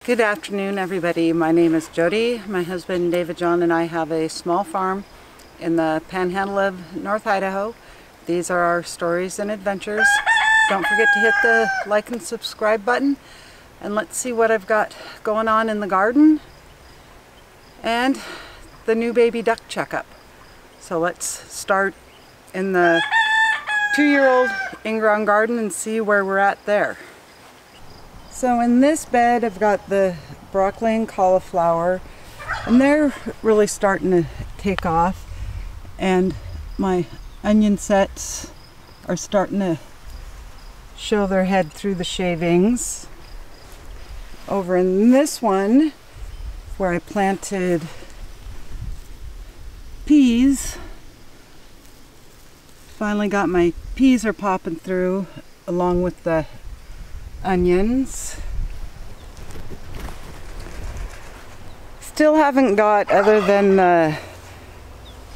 Good afternoon, everybody. My name is Jody. My husband David John and I have a small farm in the panhandle of North Idaho. These are our stories and adventures. Don't forget to hit the like and subscribe button, and let's see what I've got going on in the garden and the new baby duck checkup. So let's start in the 2-year-old in-ground garden and see where we're at there. So in this bed I've got the broccoli and cauliflower, and they're really starting to take off, and my onion sets are starting to show their head through the shavings. Over in this one where I planted peas, finally got my peas are popping through along with the onions. Still haven't got, other than the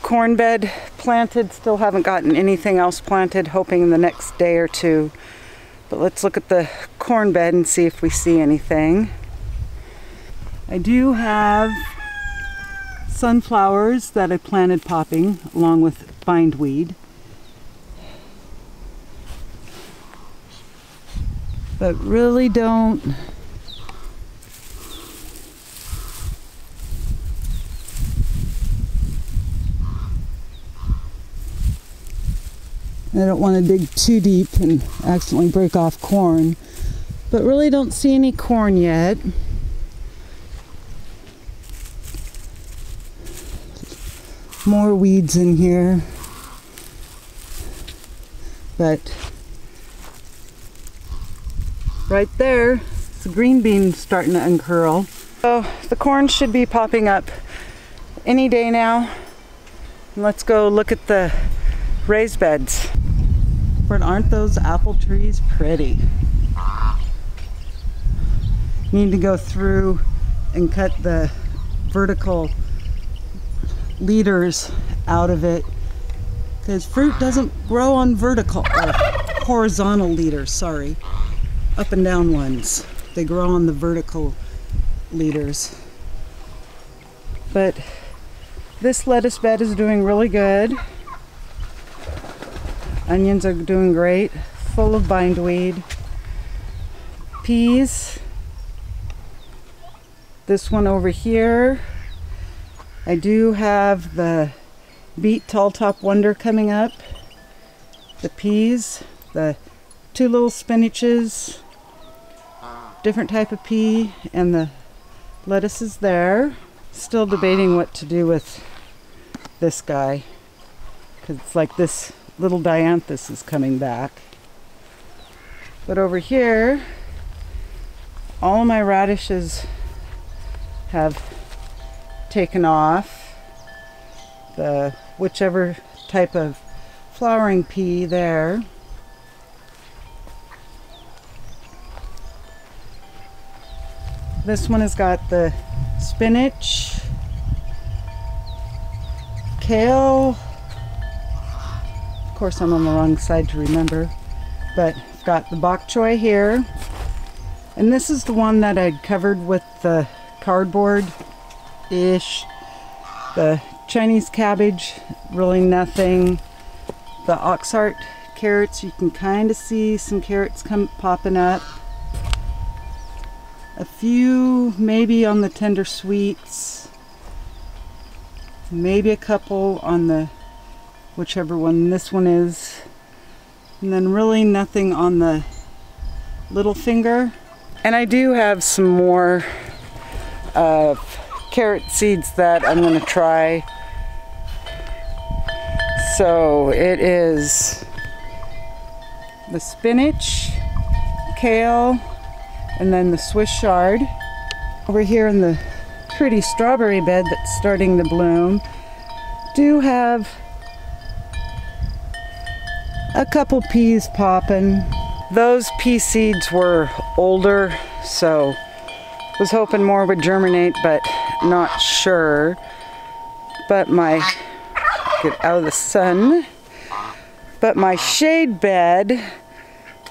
corn bed planted, still haven't gotten anything else planted, hoping in the next day or two. But let's look at the corn bed and see if we see anything. I do have sunflowers that I planted popping along with bindweed. But really don't want to dig too deep and accidentally break off corn, but really don't see any corn yet. More weeds in here, but right there, the green bean starting to uncurl. So the corn should be popping up any day now. And let's go look at the raised beds. But aren't those apple trees pretty? Need to go through and cut the vertical leaders out of it, because fruit doesn't grow on vertical or horizontal leaders, sorry. Up and down ones. They grow on the vertical leaders. But this lettuce bed is doing really good. Onions are doing great, full of bindweed. Peas. This one over here. I do have the beet tall top wonder coming up. The peas, the 2 little spinaches, different type of pea, and the lettuce is there. Still debating what to do with this guy, because it's like this little dianthus is coming back. But over here, all my radishes have taken off. The whichever type of flowering pea there. This one has got the spinach, kale. Of course, I'm on the wrong side to remember, but I've got the bok choy here. And this is the one that I'd covered with the cardboard-ish. The Chinese cabbage, really nothing. The oxheart carrots, you can kind of see some carrots popping up. A few maybe on the tender sweets, maybe a couple on the whichever one this one is, and then really nothing on the little finger. And I do have some more carrot seeds that I'm going to try. So it is the spinach, kale, and then the Swiss chard. Over here in the pretty strawberry bed that's starting to bloom, do have a couple peas popping. Those pea seeds were older, so was hoping more would germinate, but not sure. But get out of the sun. But my shade bed,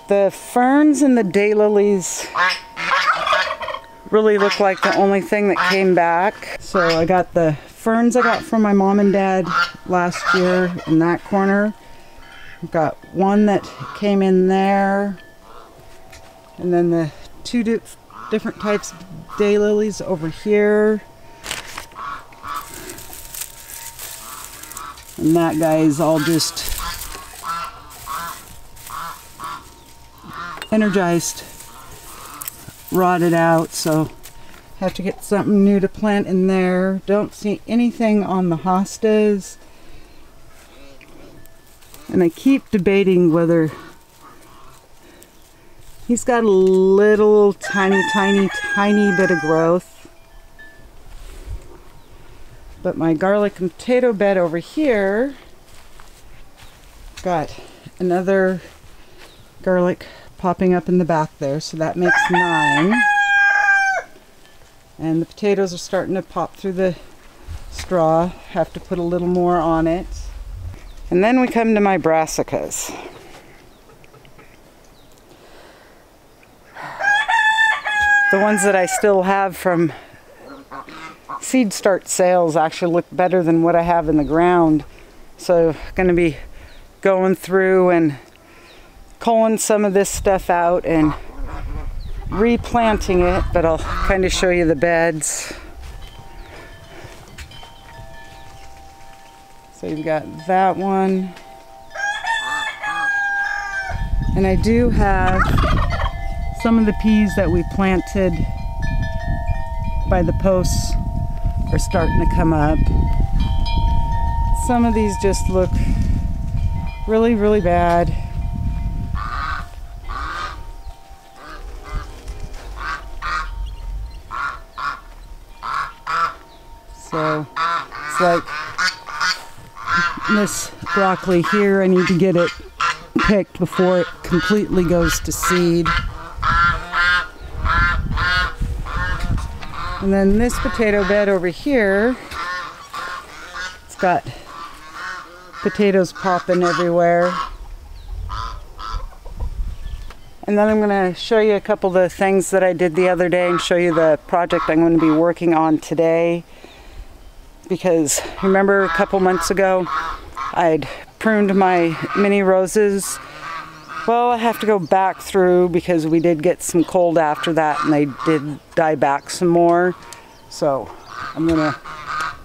the ferns and the daylilies really look like the only thing that came back. So I got the ferns I got from my mom and dad last year in that corner. I've got one that came in there, and then the two different types of daylilies over here. And that guy is all just energized, rotted out, so have to get something new to plant in there. Don't see anything on the hostas. And I keep debating whether he's got a little tiny bit of growth. But my garlic and potato bed over here got another garlic popping up in the back there, so that makes 9. And the potatoes are starting to pop through the straw. Have to put a little more on it. And then we come to my brassicas. The ones that I still have from seed start sales actually look better than what I have in the ground. So I'm going to be going through and culling some of this stuff out and replanting it, but I'll kind of show you the beds. So you've got that one. And I do have some of the peas that we planted by the posts are starting to come up. Some of these just look really, really bad. So it's like this broccoli here, I need to get it picked before it completely goes to seed. And then this potato bed over here, it's got potatoes popping everywhere. And then I'm going to show you a couple of the things that I did the other day and show you the project I'm going to be working on today. Because remember a couple months ago I'd pruned my mini roses. Well, I have to go back through because we did get some cold after that and they did die back some more. So I'm gonna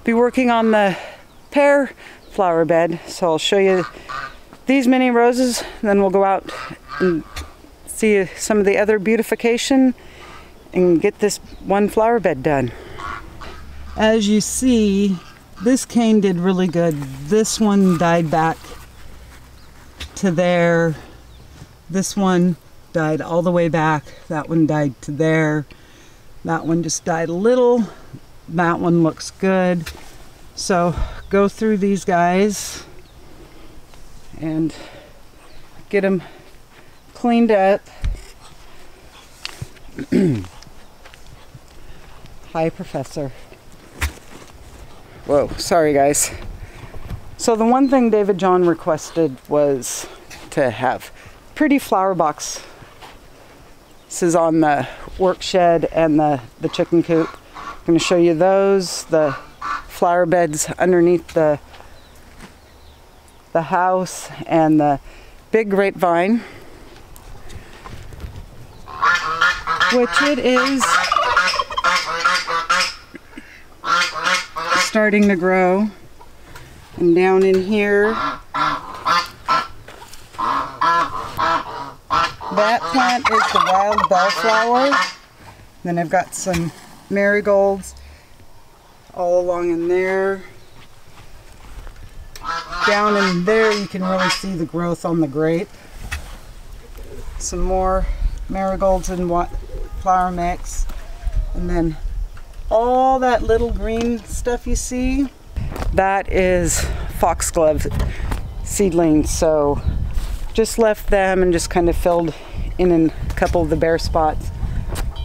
be working on the pear flower bed. So I'll show you these mini roses, and then we'll go out and see some of the other beautification and get this one flower bed done. As you see, this cane did really good. This one died back to there. This one died all the way back. That one died to there. That one just died a little. That one looks good. So go through these guys and get them cleaned up. Hi, Professor. Whoa, sorry guys. So the one thing David John requested was to have pretty flower box. This is on the work shed and the chicken coop. I'm going to show you those, the flower beds underneath the house, and the big grapevine, which it is starting to grow. And down in here, that plant is the wild bellflower. Then I've got some marigolds all along in there. Down in there you can really see the growth on the grape. Some more marigolds and flower mix. And then all that little green stuff you see, that is foxglove seedlings. So just left them and just kind of filled in a couple of the bare spots.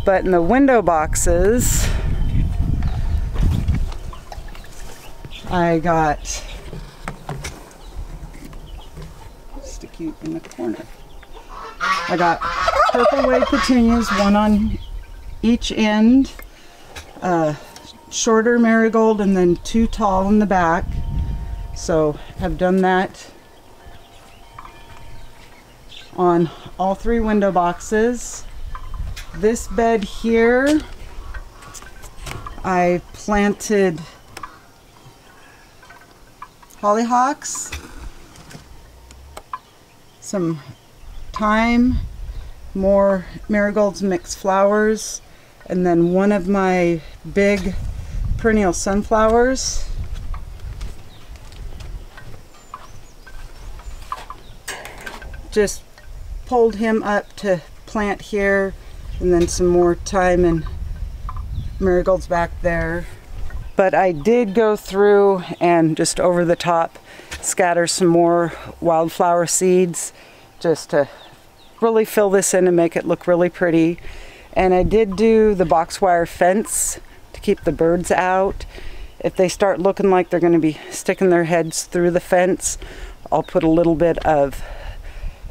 But in the window boxes, I got, stick you in the corner. I got purple wave petunias, one on each end, shorter marigold and then 2 tall in the back. So I've done that on all 3 window boxes. This bed here, I planted hollyhocks, some thyme, more marigolds, mixed flowers, and then one of my big perennial sunflowers. Just pulled him up to plant here, and then some more thyme and marigolds back there. But I did go through and just over the top scatter some more wildflower seeds just to really fill this in and make it look really pretty. And I did do the box wire fence to keep the birds out. If they start looking like they're going to be sticking their heads through the fence, I'll put a little bit of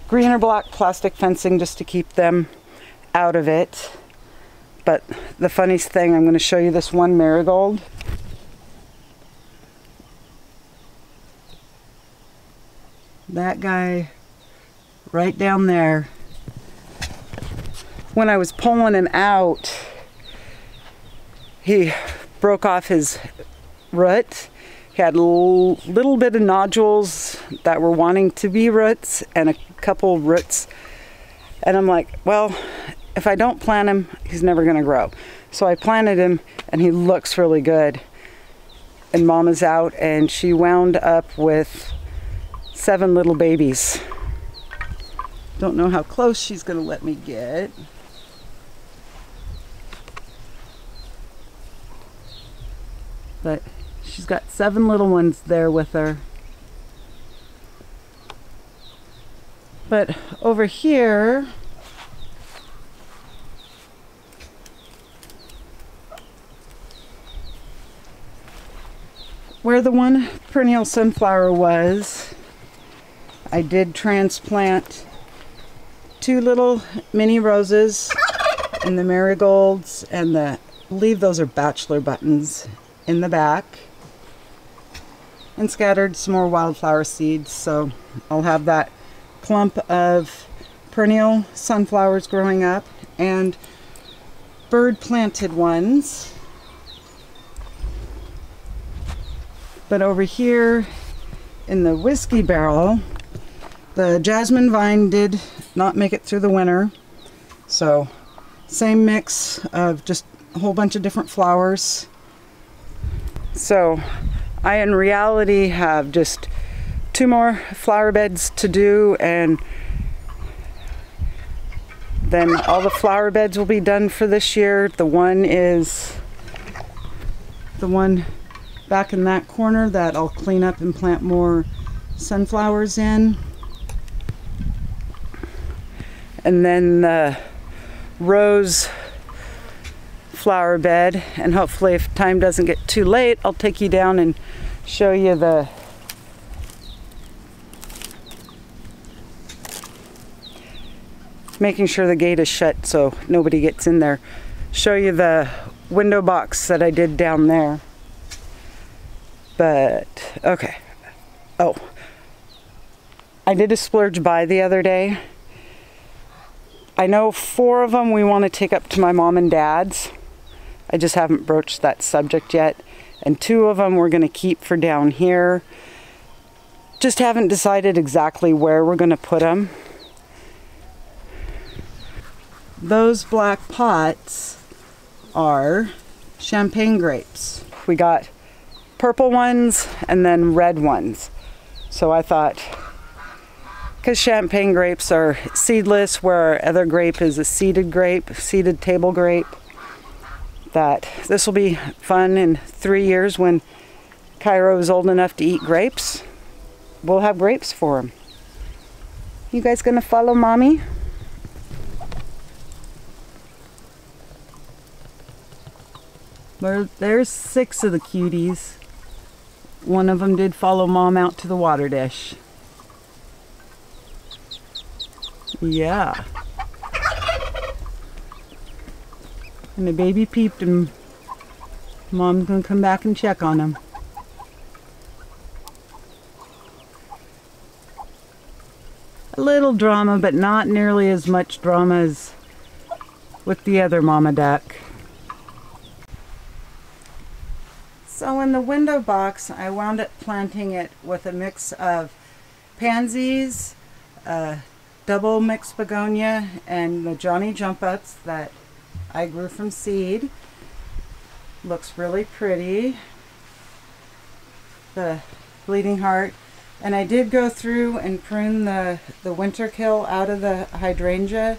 green or black plastic fencing just to keep them out of it. But the funniest thing, I'm going to show you this one marigold. That guy right down there. When I was pulling him out, he broke off his root. He had a little bit of nodules that were wanting to be roots and a couple roots. And I'm like, well, if I don't plant him, he's never going to grow. So I planted him and he looks really good. And Mama's out and she wound up with 7 little babies. Don't know how close she's going to let me get. But she's got 7 little ones there with her. But over here, where the one perennial sunflower was, I did transplant 2 little mini roses and the marigolds and I believe those are bachelor buttons in the back, and scattered some more wildflower seeds. So I'll have that clump of perennial sunflowers growing up and bird planted ones. But over here in the whiskey barrel, the jasmine vine did not make it through the winter. So same mix of just a whole bunch of different flowers. So I in reality have just 2 more flower beds to do, and then all the flower beds will be done for this year. The one is the one back in that corner that I'll clean up and plant more sunflowers in. And then the rose flower bed, and hopefully if time doesn't get too late, I'll take you down and show you the making sure the gate is shut so nobody gets in there. Show you the window box that I did down there. But okay. Oh, I did a splurge buy the other day. I know 4 of them we want to take up to my mom and dad's. I just haven't broached that subject yet. And 2 of them we're going to keep for down here. Just haven't decided exactly where we're going to put them. Those black pots are champagne grapes. We got purple ones and then red ones. So I thought, because champagne grapes are seedless, where our other grape is a seeded grape, seeded table grape, that this will be fun in 3 years when Cairo is old enough to eat grapes. We'll have grapes for him. You guys gonna follow Mommy? There's 6 of the cuties. One of them did follow Mom out to the water dish. Yeah. And the baby peeped and Mom's gonna come back and check on him. A little drama, but not nearly as much drama as with the other mama duck. So in the window box, I wound up planting it with a mix of pansies, double mixed begonia, and the Johnny Jump Ups that I grew from seed. Looks really pretty. The Bleeding Heart. And I did go through and prune the winter kill out of the hydrangea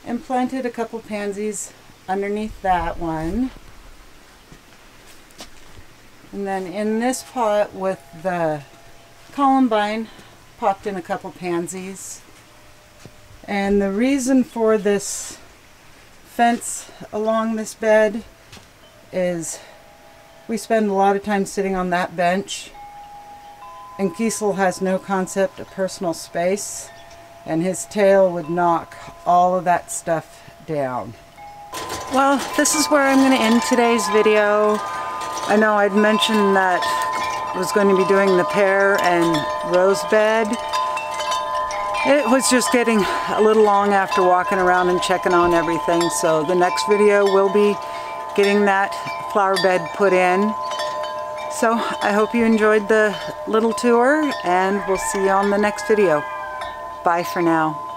and planted a couple pansies underneath that one. And then in this pot with the columbine, popped in a couple pansies. And the reason for this fence along this bed is we spend a lot of time sitting on that bench, and Kiesel has no concept of personal space, and his tail would knock all of that stuff down. Well, this is where I'm going to end today's video. I know I'd mentioned that I was going to be doing the pear and rose bed. It was just getting a little long after walking around and checking on everything, so the next video will be getting that flower bed put in. So I hope you enjoyed the little tour, and we'll see you on the next video. Bye for now.